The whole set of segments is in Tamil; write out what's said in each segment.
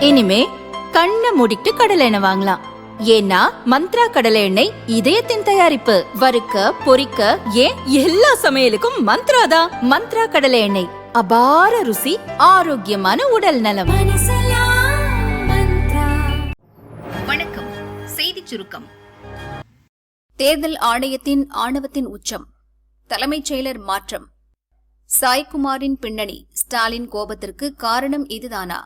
இனிமே கண்ணை மூடிட்டு கடலை எண்ணெய் வாங்கலாம். ஏன்னா மந்த்ரா கடலை எண்ணெய் இதயத்தின் தயாரிப்பு. வறுக்க பொரிக்க ஏன் எல்லா சமையலுக்கும் மந்த்ரா தான். மந்த்ரா கடலை எண்ணெய், அபார ருசி, ஆரோக்கியமான உடல் நலம். வணக்கம். செய்தி சுருக்கம். தேர்தல் ஆணையத்தின் ஆணவத்தின் உச்சம். தலைமைச் செயலர் மாற்றம். சாய்குமாரின் பின்னணி. ஸ்டாலின் கோபத்திற்கு காரணம் இதுதானா?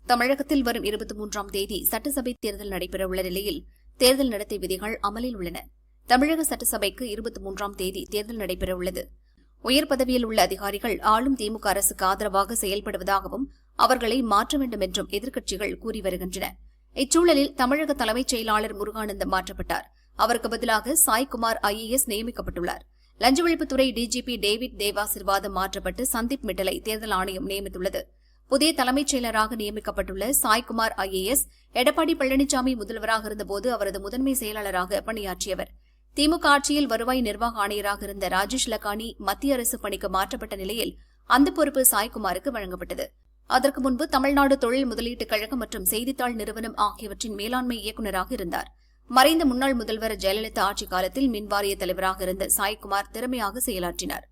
தமிழகத்தில் வரும் 23ஆம் தேதி சட்டசபை தேர்தல் நடைபெறவுள்ள நிலையில் தேர்தல் நடத்தை விதிகள் அமலில் உள்ளன. தமிழக சட்டசபைக்கு 23ஆம் தேதி தேர்தல் நடைபெறவுள்ளது. உயர் பதவியில் உள்ள அதிகாரிகள் ஆளும் திமுக அரசுக்கு ஆதரவாக செயல்படுவதாகவும் அவர்களை மாற்ற வேண்டும் என்றும் எதிர்க்கட்சிகள் கூறி வருகின்றன. இச்சூழலில் தமிழக தலைமைச் செயலாளர் முருகானந்தம் மாற்றப்பட்டார். அவருக்கு பதிலாக சாய்குமார் IAS நியமிக்கப்பட்டுள்ளார். லஞ்ச ஒழிப்புத்துறை டிஜிபி டேவிட் தேவாசிர்வாதம் மாற்றப்பட்டு சந்தீப் மிட்டலை தேர்தல் ஆணையம் நியமித்துள்ளது. புதிய தலைமைச் செயலராக நியமிக்கப்பட்டுள்ள சாய்குமார் IAS எடப்பாடி பழனிசாமி முதல்வராக இருந்தபோது அவரது முதன்மை செயலாளராக பணியாற்றியவர். திமுக ஆட்சியில் வருவாய் நிர்வாக ஆணையராக இருந்த ராஜேஷ் லக்கானி மத்திய அரசு பணிக்கு மாற்றப்பட்ட நிலையில் அந்த பொறுப்பு சாய்குமாருக்கு வழங்கப்பட்டது. அதற்கு முன்பு தமிழ்நாடு தொழில் முதலீட்டுக் கழகம் மற்றும் செய்தித்தாள் நிறுவனம் ஆகியவற்றின் மேலாண்மை இயக்குநராக இருந்தார். மறைந்த முன்னாள் முதல்வர் ஜெயலலிதா ஆட்சிக் காலத்தில் மின்வாரிய தலைவராக இருந்த சாய்குமார் திறமையாக செயலாற்றினார்.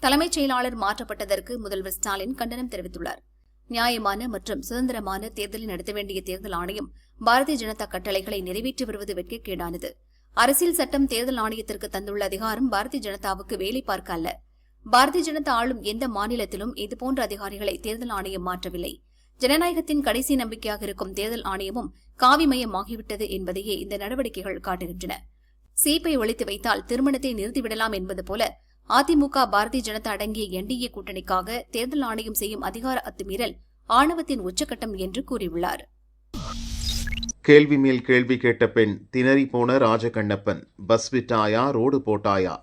தலைமைச் செயலாளர் மாற்றப்பட்டதற்கு முதல்வர் ஸ்டாலின் கண்டனம் தெரிவித்துள்ளார். நியாயமான மற்றும் சுதந்திரமான தேர்தலை நடத்த வேண்டிய தேர்தல் ஆணையம் பாரதிய ஜனதா கட்டளைகளை நிறைவேற்றி வருவது வெட்கக்கேடானது. அரசியல் சட்டம் தேர்தல் ஆணையத்திற்கு தந்துள்ள அதிகாரம் பாரதிய ஜனதாவுக்கு வேலை பார்க்க அல்ல. பாரதிய ஜனதா ஆளும் எந்த மாநிலத்திலும் இதுபோன்ற அதிகாரிகளை தேர்தல் ஆணையம் மாற்றவில்லை. ஜனநாயகத்தின் கடைசி நம்பிக்கையாக இருக்கும் தேர்தல் ஆணையமும் காவிமயமாகிவிட்டது என்பதையே இந்த நடவடிக்கைகள் காட்டுகின்றன. சீப்பை ஒழித்து வைத்தால் திருமணத்தை நிறுத்திவிடலாம் என்பது போல அதிமுக பாரதிய ஜனதா அடங்கிய NDA கூட்டணிக்காக தேர்தல் ஆணையம் செய்யும் அதிகார அத்துமீறல் ஆணவத்தின் உச்சகட்டம் என்று கூறியுள்ளார். கேள்வி மேல் கேள்வி கேட்ட பெண் திணறி போன ராஜகண்ணப்பன். பஸ் விட்டாயா, ரோடு போட்டாயா?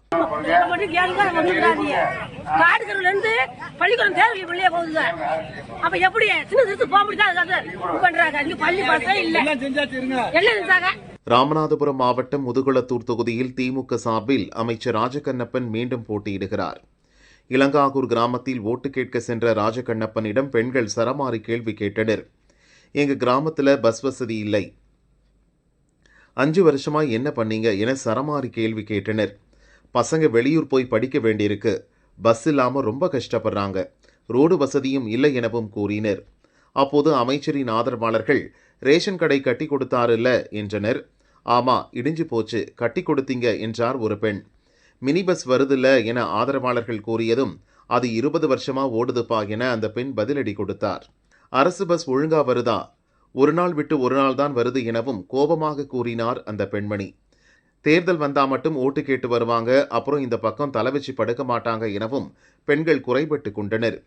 ராமநாதபுரம் மாவட்டம் முதுகுளத்தூர் தொகுதியில் திமுக சார்பில் அமைச்சர் ராஜகண்ணப்பன் மீண்டும் போட்டியிடுகிறார். இளங்காகூர் கிராமத்தில் ஓட்டு கேட்க சென்ற ராஜகண்ணப்பனிடம் பெண்கள் சரமாரி கேள்வி கேட்டனர். எங்க கிராமத்துல பஸ் வசதி இல்லை, 5 வருஷமா என்ன பண்ணீங்க என சரமாரி கேள்வி கேட்டனர். பசங்க வெளியூர் போய் படிக்க வேண்டியிருக்கு, பஸ் இல்லாம ரொம்ப கஷ்டப்படுறாங்க, ரோடு வசதியும் இல்லை எனவும் கூறினர். அப்போது அமைச்சரின் ஆதரவாளர்கள் ரேஷன் கடை கட்டி கொடுத்தாருல்ல என்றனர். ஆமா, இடிஞ்சு போச்சு, கட்டி கொடுத்தீங்க என்றார் ஒரு பெண். மினி பஸ் வருதில்ல என ஆதரவாளர்கள் கூறியதும் அது 20 வருஷமா ஓடுதுப்பா என அந்த பெண் பதிலடி கொடுத்தார். அரசு பஸ் ஒழுங்கா வருதா, ஒரு நாள் விட்டு ஒரு நாள் தான் வருது எனவும் கோபமாக கூறினார் அந்த பெண்மணி. தேர்தல் வந்தா மட்டும் ஓட்டு கேட்டு வருவாங்க, அப்புறம் இந்த பக்கம் தலை வச்சு படுக்க மாட்டாங்க எனவும் பெண்கள் குறைபட்டு கொண்டனர்.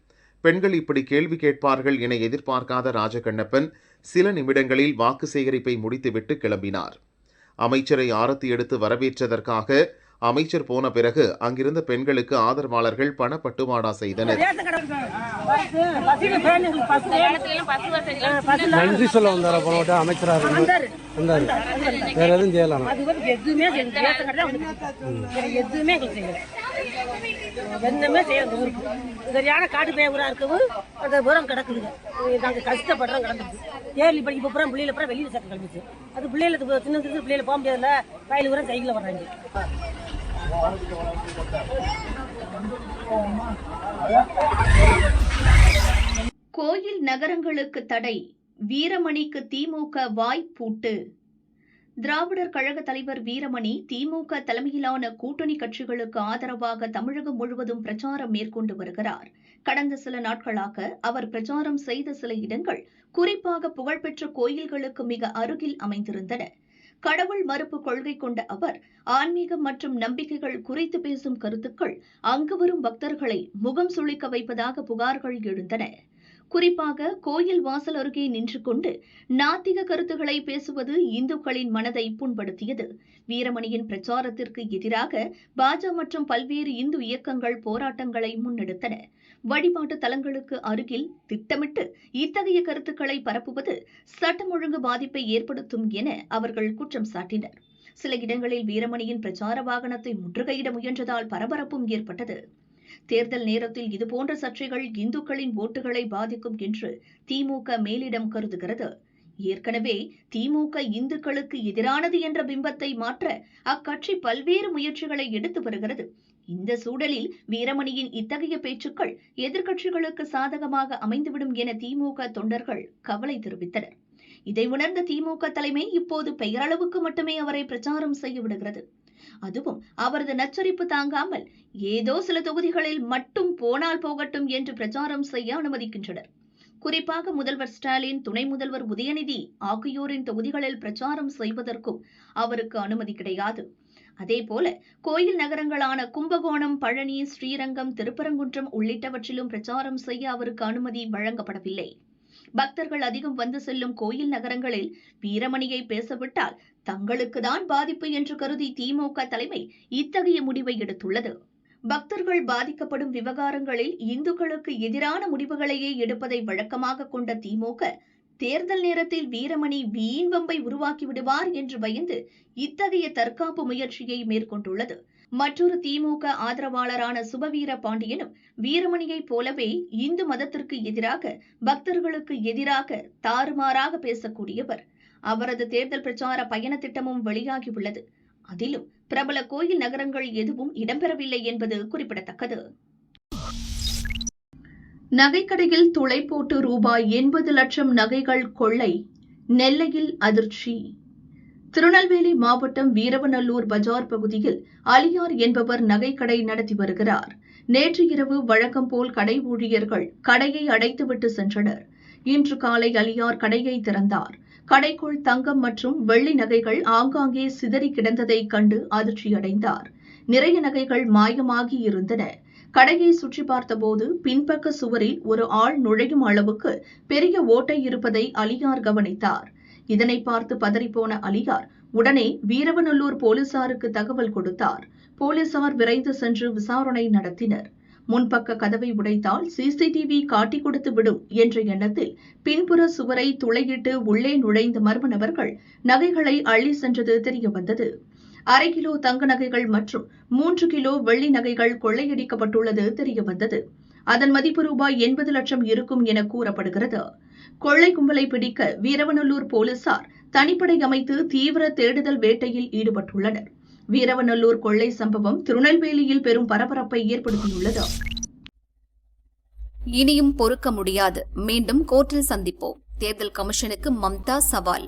பெண்கள் இப்படி கேள்வி கேட்பார்கள் என எதிர்பார்க்காத ராஜகண்ணப்பன் சில நிமிடங்களில் வாக்கு சேகரிப்பை முடித்துவிட்டு கிளம்பினார். அமைச்சரை ஆரத்தி எடுத்து வரவேற்றதற்காக அமைச்சர் போன பிறகு அங்கிருந்த பெண்களுக்கு ஆதரவாளர்கள் பணப்பட்டுவாடா செய்தனர். நன்றி சொல்ல வந்தார போன அமைச்சராக வேற எதுவும் செய்யலாம். சரியான காட்டு பேவரா இருக்கவும் அந்த புறம் கிடக்குதுங்க. நாங்க கஷ்டப்படுறோம் கிடந்துச்சு. ஏழு படிக்க புறம் பிள்ளைல புறம் வெளியில சட்டம் கிடந்துச்சு. அது பிள்ளைல சின்ன பிள்ளைல போக முடியாதுல்ல, வயலு புறம் சைக்கிள் வர்றாங்க. கோயில் நகரங்களுக்கு தடை, வீரமணிக்கு திமுக வாய்ப்பூட்டு. திராவிடர் கழக தலைவர் வீரமணி திமுக தலைமையிலான கூட்டணி கட்சிகளுக்கு ஆதரவாக தமிழகம் முழுவதும் பிரச்சாரம் மேற்கொண்டு வருகிறார். கடந்த சில நாட்களாக அவர் பிரச்சாரம் செய்த சில இடங்கள் குறிப்பாக புகழ்பெற்ற கோயில்களுக்கு மிக அருகில் அமைந்திருந்தன. கடவுள் மறுப்பு கொள்கை கொண்ட அவர் ஆன்மீகம் மற்றும் நம்பிக்கைகள் குறித்து பேசும் கருத்துக்கள் அங்கு வரும் பக்தர்களை முகம் சுளிக்க வைப்பதாக புகார்கள் எழுந்தன. குறிப்பாக கோயில் வாசல் அருகே நின்று கொண்டு நாத்திக கருத்துக்களை பேசுவது இந்துக்களின் மனதை புண்படுத்தியது. வீரமணியின் பிரச்சாரத்திற்கு எதிராக பாஜக மற்றும் பல்வேறு இந்து இயக்கங்கள் போராட்டங்களை முன்னெடுத்தன. வழிபாட்டு தலங்களுக்கு அருகில் திட்டமிட்டு இத்தகைய கருத்துக்களை பரப்புவது சட்டம் ஒழுங்கு பாதிப்பை ஏற்படுத்தும் என அவர்கள் குற்றம் சாட்டினர். சில இடங்களில் வீரமணியின் பிரச்சார வாகனத்தை முற்றுகையிட முயன்றதால் பரபரப்பும் ஏற்பட்டது. தேர்தல் நேரத்தில் இதுபோன்ற சர்ச்சைகள் இந்துக்களின் ஓட்டுகளை பாதிக்கும் என்று திமுக மேலிடம் கருதுகிறது. ஏற்கனவே திமுக இந்துக்களுக்கு எதிரானது என்ற பிம்பத்தை மாற்ற அக்கட்சி பல்வேறு முயற்சிகளை எடுத்து வருகிறது. இந்த சூழலில் வீரமணியின் இத்தகைய பேச்சுக்கள் எதிர்க்கட்சிகளுக்கு சாதகமாக அமைந்துவிடும் என திமுக தொண்டர்கள் கவலை தெரிவித்தனர். இதை உணர்ந்த திமுக தலைமை இப்போது பெயரளவுக்கு மட்டுமே அவரை பிரச்சாரம் செய்ய விடுகிறது. அதுவும் அவரது நச்சரிப்பு தாங்காமல் ஏதோ சில தொகுதிகளில் மட்டும் போனால் போகட்டும் என்று பிரச்சாரம் செய்ய அனுமதிக்கின்றனர். குறிப்பாக முதல்வர் ஸ்டாலின், துணை முதல்வர் உதயநிதி ஆகியோரின் தொகுதிகளில் பிரச்சாரம் செய்வதற்கும் அவருக்கு அனுமதி கிடையாது. அதேபோல கோயில் நகரங்களான கும்பகோணம், பழனி, ஸ்ரீரங்கம், திருப்பரங்குன்றம் உள்ளிட்டவற்றிலும் பிரச்சாரம் செய்ய அவருக்கு அனுமதி வழங்கப்படவில்லை. பக்தர்கள் அதிகம் வந்து செல்லும் கோயில் நகரங்களில் வீரமணியை பேசவிட்டால் தங்களுக்குதான் பாதிப்பு என்று கருதி திமுக தலைமை இத்தகைய முடிவை எடுத்துள்ளது. பக்தர்கள் பாதிக்கப்படும் விவகாரங்களில் இந்துக்களுக்கு எதிரான முடிவுகளையே எடுப்பதை வழக்கமாக கொண்ட திமுக தேர்தல் நேரத்தில் வீரமணி வீண் வம்பை உருவாக்கி விடுவார் என்று பயந்து இத்தகைய தற்காப்பு முயற்சியை மேற்கொண்டுள்ளது. மற்றொரு திமுக ஆதரவாளரான சுபவீர பாண்டியனும் வீரமணியைப் போலவே இந்து மதத்திற்கு எதிராக, பக்தர்களுக்கு எதிராக தாறுமாறாக பேசக்கூடியவர். அவரது தேர்தல் பிரச்சார பயண திட்டமும் வெளியாகியுள்ளது. அதிலும் பிரபல கோயில் நகரங்கள் எதுவும் இடம்பெறவில்லை என்பது குறிப்பிடத்தக்கது. நகைக்கடையில் துளை போட்டு ரூபாய் 80 லட்சம் நகைகள் கொள்ளை, நெல்லையில் அதிர்ச்சி. திருநெல்வேலி மாவட்டம் வீரவநல்லூர் பஜார் பகுதியில் அலியார் என்பவர் நகைக்கடை நடத்தி வருகிறார். நேற்று இரவு வழக்கம் போல் கடை ஊழியர்கள் கடையை அடைத்துவிட்டு சென்றனர். இன்று காலை அலியார் கடையை திறந்தார். கடைக்குள் தங்கம் மற்றும் வெள்ளி நகைகள் ஆங்காங்கே சிதறி கிடந்ததை கண்டு அதிர்ச்சியடைந்தார். நிறைய நகைகள் மாயமாகி இருந்தன. கடையை சுற்றி பார்த்தபோது பின்பக்க சுவரில் ஒரு ஆள் நுழையும் அளவுக்கு பெரிய ஓட்டை இருப்பதை அலியார் கவனித்தார். இதனை பார்த்து பதறிப்போன அலியார் உடனே வீரவநல்லூர் போலீசாருக்கு தகவல் கொடுத்தார். போலீசார் விரைந்து சென்று விசாரணை நடத்தினர். முன்பக்க கதவை உடைத்தால் சிசிடிவி காட்டிக் கொடுத்து விடும் என்ற எண்ணத்தில் பின்புற சுவரை துளையிட்டு உள்ளே நுழைந்த மர்ம நபர்கள் நகைகளை அள்ளி சென்றது தெரியவந்தது. 1/2 கிலோ தங்க நகைகள் மற்றும் 3 கிலோ வெள்ளி நகைகள் கொள்ளையடிக்கப்பட்டுள்ளது தெரியவந்தது. அதன் மதிப்பு ரூபாய் 80 லட்சம் இருக்கும் என கூறப்படுகிறது. கொள்ளை கும்பலை பிடிக்க வீரவநல்லூர் போலீசார் தனிப்படை அமைத்து தீவிர தேடுதல் வேட்டையில் ஈடுபட்டுள்ளனர். வீரவநல்லூர் கொள்ளை சம்பவம் திருநெல்வேலியில் பெரும் பரபரப்பை ஏற்படுத்தியுள்ளது. இனியும் பொறுக்க முடியாது, மீண்டும் கோர்ட்டில் சந்திப்போம். தேர்தல் கமிஷனுக்கு மம்தா சவால்.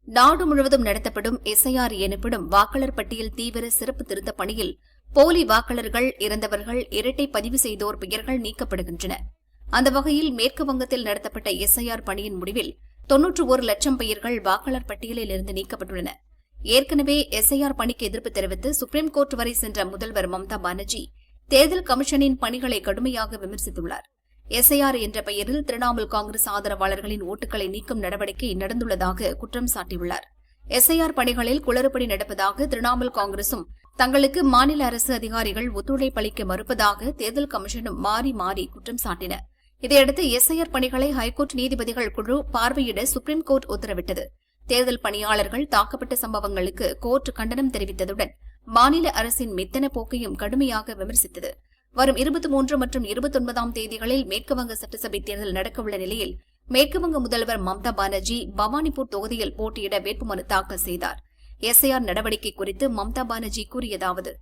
நாடு முழுவதும் நடத்தப்படும் எஸ்ஐஆர் எனப்படும் வாக்காளர் பட்டியல் தீவிர சிறப்பு திருத்த பணியில் போலி வாக்காளர்கள், இறந்தவர்கள், இரட்டை பதிவு செய்தோர் பெயர்கள் நீக்கப்படுகின்றன. அந்த வகையில் மேற்கு வங்கத்தில் நடத்தப்பட்ட எஸ்ஐஆர் பணியின் முடிவில் 91 லட்சம் பெயர்கள் வாக்காளர் பட்டியலில் இருந்து நீக்கப்பட்டுள்ளன. ஏற்கனவே எஸ்ஐஆர் பணிக்கு எதிர்ப்பு தெரிவித்து சுப்ரீம் கோர்ட் வரை சென்ற முதல்வர் மம்தா பானர்ஜி தேர்தல் கமிஷனின் பணிகளை கடுமையாக விமர்சித்துள்ளார். எஸ்ஐஆர் என்ற பெயரில் திரிணாமுல் காங்கிரஸ் ஆதரவாளர்களின் ஓட்டுகளை நீக்கும் நடவடிக்கை நடந்துள்ளதாக குற்றம் சாட்டியுள்ளார். எஸ்ஐஆர் பணிகளில் குளறுபடி நடப்பதாக திரிணாமுல் காங்கிரசும் தங்களுக்கு மாநில அரசு அதிகாரிகள் ஒத்துழைப்பளிக்க மறுப்பதாக தேர்தல் கமிஷனும் மாறி மாறி குற்றம் சாட்டின. இதையடுத்து எஸ்ஐஆர் பணிகளை ஹைகோர்ட் நீதிபதிகள் குழு பார்வையிட சுப்ரீம் கோர்ட் உத்தரவிட்டது. தேர்தல் பணியாளர்கள் தாக்கப்பட்ட சம்பவங்களுக்கு கோர்ட் கண்டனம் தெரிவித்ததுடன் மாநில அரசின் மெத்தன போக்கையும் கடுமையாக விமர்சித்தது. வரும் 23 மற்றும் 29ஆம் தேதிகளில் மேற்குவங்க சட்டசபை தேர்தல் நடக்கவுள்ள நிலையில் மேற்குவங்க முதல்வர் மம்தா பானர்ஜி பவானிபூர் தொகுதியில் போட்டியிட வேட்புமனு தாக்கல் செய்தார். எஸ்ஐஆர் நடவடிக்கை குறித்து மம்தா பானர்ஜி கூறியதாவது: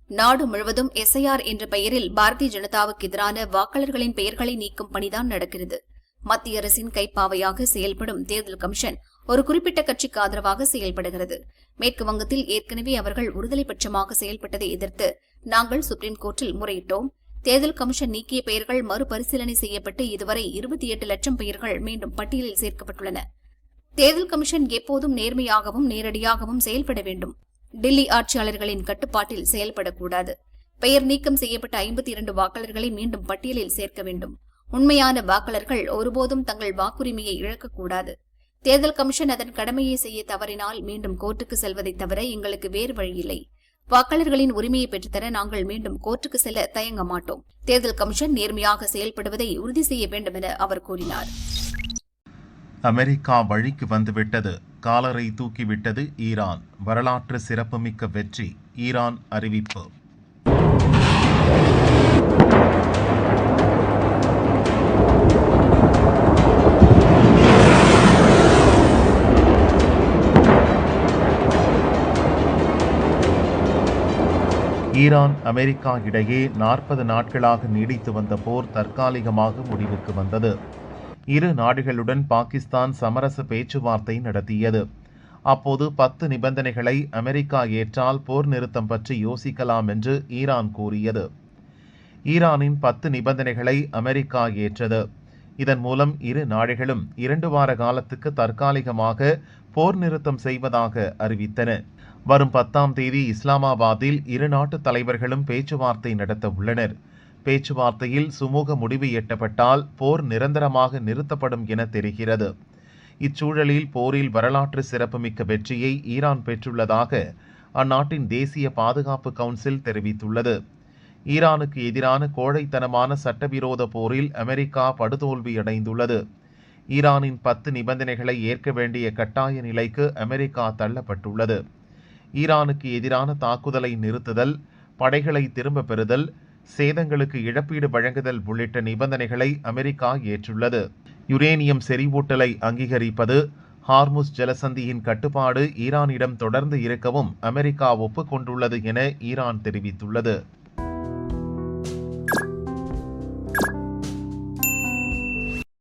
நாடு முழுவதும் எஸ்ஐஆர் என்ற பெயரில் பாரதிய ஜனதாவுக்கு எதிரான வாக்காளர்களின் பெயர்களை நீக்கும் பணிதான் நடக்கிறது. மத்திய அரசின் கைப்பாவையாக செயல்படும் தேர்தல் கமிஷன் ஒரு குறிப்பிட்ட கட்சிக்கு ஆதரவாக செயல்படுகிறது. மேற்கு வங்கத்தில் ஏற்கனவே அவர்கள் ஒருதலை பட்சமாக செயல்பட்டதை எதிர்த்து நாங்கள் சுப்ரீம் கோர்ட்டில் முறையிட்டோம். தேர்தல் கமிஷன் நீக்கிய பெயர்கள் மறுபரிசீலனை செய்யப்பட்டு இதுவரை 28 லட்சம் பெயர்கள் மீண்டும் பட்டியலில் சேர்க்கப்பட்டுள்ளன. தேர்தல் கமிஷன் எப்போதும் நேர்மையாகவும் நேரடியாகவும் செயல்பட வேண்டும். டில்லி ஆட்சியாளர்களின் கட்டுப்பாட்டில் செயல்படக்கூடாது. பெயர் நீக்கம் செய்யப்பட்ட 52 வாக்காளர்களை மீண்டும் பட்டியலில் சேர்க்க வேண்டும். உண்மையான வாக்காளர்கள் ஒருபோதும் தங்கள் வாக்குரிமையை இழக்கக்கூடாது. தேர்தல் கமிஷன் அதன் கடமையை செய்ய தவறினால் மீண்டும் கோர்ட்டுக்கு செல்வதைத் தவிர எங்களுக்கு வேறு வழியில்லை. வாக்காளர்களின் உரிமையை பெற்றுத்தர நாங்கள் மீண்டும் கோர்ட்டுக்கு செல்ல தயங்க மாட்டோம். தேர்தல் கமிஷன் நேர்மையாக செயல்படுவதை உறுதி செய்ய வேண்டும் என அவர் கூறினார். அமெரிக்கா வழிக்கு வந்துவிட்டது, காலரை தூக்கிவிட்டது ஈரான். வரலாற்று சிறப்புமிக்க வெற்றி, ஈரான் அறிவிப்பு. ஈரான் அமெரிக்கா இடையே 40 நாட்களாக நீடித்து வந்த போர் தற்காலிகமாக முடிவுக்கு வந்தது. இரு நாடுகளுடன் பாகிஸ்தான் சமரச பேச்சுவார்த்தை நடத்தியது. அப்போது 10 நிபந்தனைகளை அமெரிக்கா ஏற்றால் போர் நிறுத்தம் பற்றி யோசிக்கலாம் என்று ஈரான் கூறியது. ஈரானின் 10 நிபந்தனைகளை அமெரிக்கா ஏற்றது. இதன் மூலம் இரு நாடுகளும் 2 வார காலத்துக்கு தற்காலிகமாக போர் நிறுத்தம் செய்வதாக அறிவித்தன. வரும் 10ஆம் தேதி இஸ்லாமாபாத்தில் இரு நாட்டு தலைவர்களும் பேச்சுவார்த்தை நடத்த உள்ளனர். பேச்சுவார்த்தையில் சுமூக முடிவு எட்டப்பட்டால் போர் நிரந்தரமாக நிறுத்தப்படும் என தெரிகிறது. இச்சூழலில் போரில் வரலாற்று சிறப்புமிக்க வெற்றியை ஈரான் பெற்றுள்ளதாக அந்நாட்டின் தேசிய பாதுகாப்பு கவுன்சில் தெரிவித்துள்ளது. ஈரானுக்கு எதிரான கோழைத்தனமான சட்டவிரோத போரில் அமெரிக்கா படுதோல்வியடைந்துள்ளது. ஈரானின் 10 நிபந்தனைகளை ஏற்க வேண்டிய கட்டாய நிலைக்கு அமெரிக்கா தள்ளப்பட்டுள்ளது. ஈரானுக்கு எதிரான தாக்குதலை நிறுத்துதல், படைகளை திரும்ப பெறுதல், சேதங்களுக்கு இழப்பீடு வழங்குதல் உள்ளிட்ட நிபந்தனைகளை அமெரிக்கா ஏற்றுள்ளது. யுரேனியம் செறிவூட்டலை அங்கீகரிப்பது, ஹார்முஸ் ஜலசந்தியின் கட்டுப்பாடு ஈரானிடம் தொடர்ந்து இருக்கவும் அமெரிக்கா ஒப்புக்கொண்டுள்ளது என ஈரான் தெரிவித்துள்ளது.